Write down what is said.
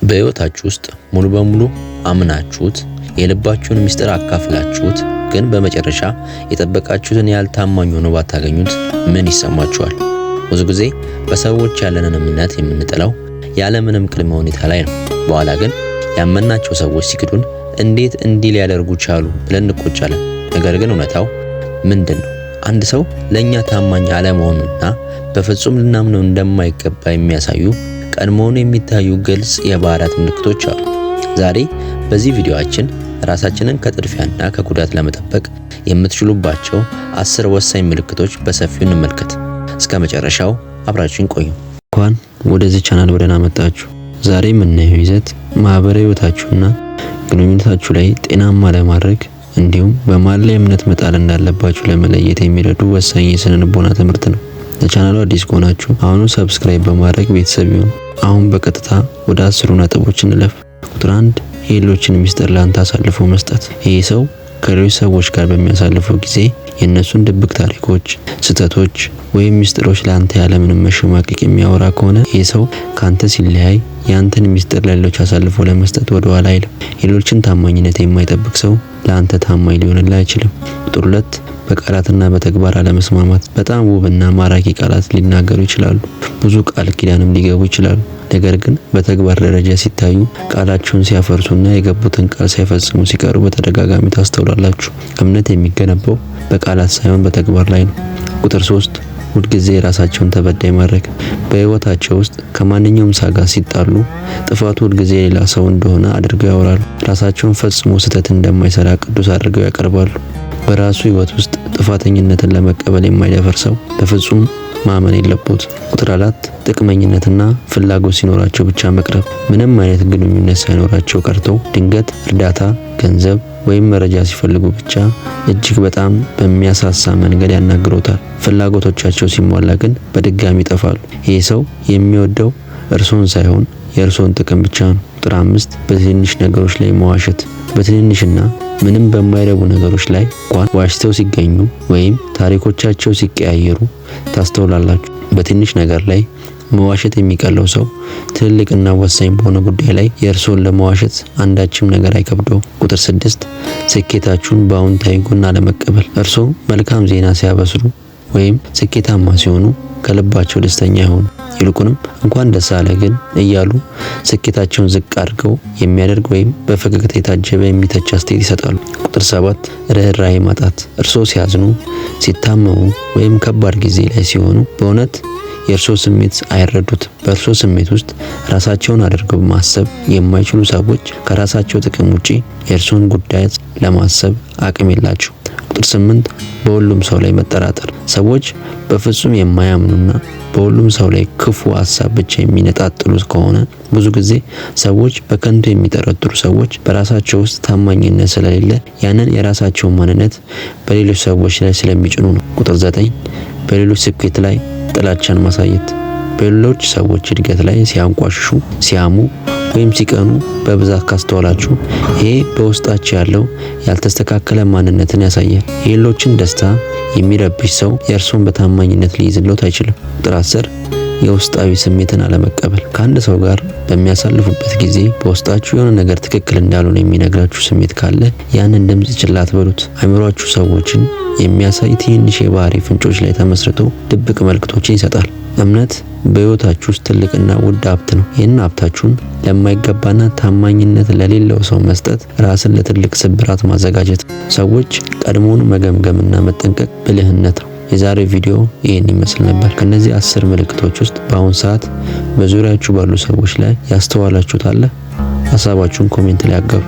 በህይወታችሁ ውስጥ ሙሉ በሙሉ አምናችሁት የልባችሁን ምስጢር አካፍላችሁት ግን በመጨረሻ የጠበቃችሁትን ያህል ታማኝ ሆኖ ባታገኙት ምን ይሰማችኋል? ብዙ ጊዜ በሰዎች ያለንን እምነት የምንጥለው ያለምንም ቅድመ ሁኔታ ላይ ነው። በኋላ ግን ያመናቸው ሰዎች ሲክዱን እንዴት እንዲህ ሊያደርጉ ቻሉ ብለን እንቆጫለን። ነገር ግን እውነታው ምንድነው? አንድ ሰው ለኛ ታማኝ አለመሆኑና በፍጹም ልናምነው እንደማይገባ የሚያሳዩ ቀድሞውን የሚታዩ ግልጽ የባህሪያት ምልክቶች አሉ። ዛሬ በዚህ ቪዲዮአችን ራሳችንን ከጥድፊያና ከጉዳት ለመጠበቅ የምትችሉባቸው 10 ወሳኝ ምልክቶች በሰፊው እንመልከት። እስከ መጨረሻው አብራችሁን ቆዩ። እንኳን ወደዚህ ቻናል ወደና መጣችሁ። ዛሬ የምናየው ይዘት ማህበራዊ ህይወታችሁና ግንኙነታችሁ ላይ ጤናማ ለማድረግ እንዲሁም በማን ላይ እምነት መጣል እንዳለባችሁ ለመለየት የሚረዱ ወሳኝ የስነ ልቦና ትምህርት ነው። ለቻናሉ አዲስ ከሆናችሁ አሁኑ ሰብስክራይብ በማድረግ ቤተሰብ ይሁኑ። አሁን በቀጥታ ወደ 10 ነጥቦች እንለፍ። ቁጥር 1 የሌሎችን ሚስጥር ላንተ አሳልፎ መስጠት። ይህ ሰው ከሌሎች ሰዎች ጋር በሚያሳልፈው ጊዜ የእነሱን ድብቅ ታሪኮች፣ ስህተቶች ወይም ሚስጥሮች ላንተ ያለምንም መሸማቀቅ የሚያወራ ከሆነ ይህ ሰው ካንተ ሲለያይ ያንተን ሚስጥር ለሌሎች አሳልፎ ለመስጠት ወደ ኋላ አይልም። የሌሎችን ታማኝነት የማይጠብቅ ሰው ላንተ ታማኝ ሊሆንልህ አይችልም። ቁጥር 2 በቃላትና በተግባር አለመስማማት። በጣም ውብና ማራኪ ቃላት ሊናገሩ ይችላሉ፣ ብዙ ቃል ኪዳንም ሊገቡ ይችላሉ። ነገር ግን በተግባር ደረጃ ሲታዩ ቃላቸውን ሲያፈርሱና የገቡትን ቃል ሳይፈጽሙ ሲቀሩ በተደጋጋሚ ታስተውላላችሁ። እምነት የሚገነባው በቃላት ሳይሆን በተግባር ላይ ነው። ቁጥር 3 ሁልጊዜ ራሳቸውን ተበዳይ ማድረግ። በህይወታቸው ውስጥ ከማንኛውም ሰው ጋር ሲጣሉ ጥፋቱ ሁልጊዜ ሌላ ሰው እንደሆነ አድርገው ያወራሉ። ራሳቸውን ፈጽሞ ስህተት እንደማይሰራ ቅዱስ አድርገው ያቀርባሉ። በራሱ ህይወት ውስጥ ጥፋተኝነትን ለመቀበል የማይደፍር ሰው በፍጹም ማመን የለበት። ቁጥር 4 ጥቅመኝነትና ፍላጎት ሲኖራቸው ብቻ መቅረብ። ምንም አይነት ግንኙነት ሳይኖራቸው ቀርተው ድንገት እርዳታ፣ ገንዘብ ወይም መረጃ ሲፈልጉ ብቻ እጅግ በጣም በሚያሳሳ መንገድ ያናግሮታል። ፍላጎቶቻቸው ሲሟላ ግን በድጋሚ ይጠፋሉ። ይህ ሰው የሚወደው እርሶን ሳይሆን የእርሶን ጥቅም ብቻ ነው። ቁጥር 5 በትንሽ ነገሮች ላይ መዋሸት። በትንንሽና ምንም በማይረቡ ነገሮች ላይ እንኳን ዋሽተው ሲገኙ ወይም ታሪኮቻቸው ሲቀያየሩ ታስተውላላችሁ። በትንሽ ነገር ላይ መዋሸት የሚቀለው ሰው ትልቅና ወሳኝ በሆነ ጉዳይ ላይ የእርሶን ለመዋሸት አንዳችም ነገር አይከብደው። ቁጥር 6 ስኬታችሁን በአዎንታዊ ጎን አለመቀበል። እርሶ መልካም ዜና ሲያበስሩ ወይም ስኬታማ ሲሆኑ ከልባቸው ደስተኛ ይሆኑ። ይልቁንም እንኳን ደስ አለ ግን እያሉ ስኬታቸውን ዝቅ አድርገው የሚያደርግ ወይም በፈገግታ የታጀበ የሚተች አስተያየት ይሰጣሉ። ቁጥር 7 ርህራሄ ማጣት። እርሶ ሲያዝኑ፣ ሲታመሙ ወይም ከባድ ጊዜ ላይ ሲሆኑ በእውነት የእርሶ ስሜት አይረዱት። በእርሶ ስሜት ውስጥ ራሳቸውን አድርገው ማሰብ የማይችሉ ሰዎች ከራሳቸው ጥቅም ውጪ የእርሶን ጉዳይ ለማሰብ አቅም የላቸው። ቁጥር 8 በሁሉም ሰው ላይ መጠራጠር። ሰዎች በፍጹም የማያምኑና በሁሉም ሰው ላይ ክፉ ሐሳብ ብቻ የሚነጣጥሉ ከሆነ ብዙ ጊዜ ሰዎች በከንቱ የሚጠረጥሩ ሰዎች በራሳቸው ውስጥ ታማኝነት ስለሌለ ያንን የራሳቸው ማንነት በሌሎች ሰዎች ላይ ስለሚጭኑ ነው። ቁጥር 9 በሌሎች ስኬት ላይ ጥላቻን ማሳየት። በሌሎች ሰዎች እድገት ላይ ሲያንቋሽሹ፣ ሲያሙ ወይም ሲቀኑ በብዛት ካስተዋላችሁ ይሄ በውስጣቸው ያለው ያልተስተካከለ ማንነትን ያሳያል። የሌሎችን ደስታ የሚረብሽ ሰው የእርሱን በታማኝነት ሊይዝለት አይችልም። ቁጥር 10 የውስጣዊ ስሜትን አለመቀበል። ከአንድ ሰው ጋር በሚያሳልፉበት ጊዜ በውስጣችሁ የሆነ ነገር ትክክል እንዳልሆነ የሚነግራችሁ ስሜት ካለ ያንን ድምጽ ችላ አትበሉት። አእምሯችሁ ሰዎችን የሚያሳይ ትንሽ የባህሪ ፍንጮች ላይ ተመስርቶ ድብቅ መልእክቶችን ይሰጣል። እምነት በህይወታችሁ ውስጥ ትልቅና ውድ ሀብት ነው። ይህን ሀብታችሁን ለማይገባና ታማኝነት ለሌለው ሰው መስጠት ራስን ለትልቅ ስብራት ማዘጋጀት። ሰዎች ቀድሞውን መገምገምና መጠንቀቅ ብልህነት ነው። የዛሬው ቪዲዮ ይህን ይመስል ነበር። ከነዚህ 10 ምልክቶች ውስጥ በአሁን ሰዓት በዙሪያችሁ ባሉ ሰዎች ላይ ያስተዋላችሁት አለ? ሀሳባችሁን ኮሜንት ላይ አጋሩ።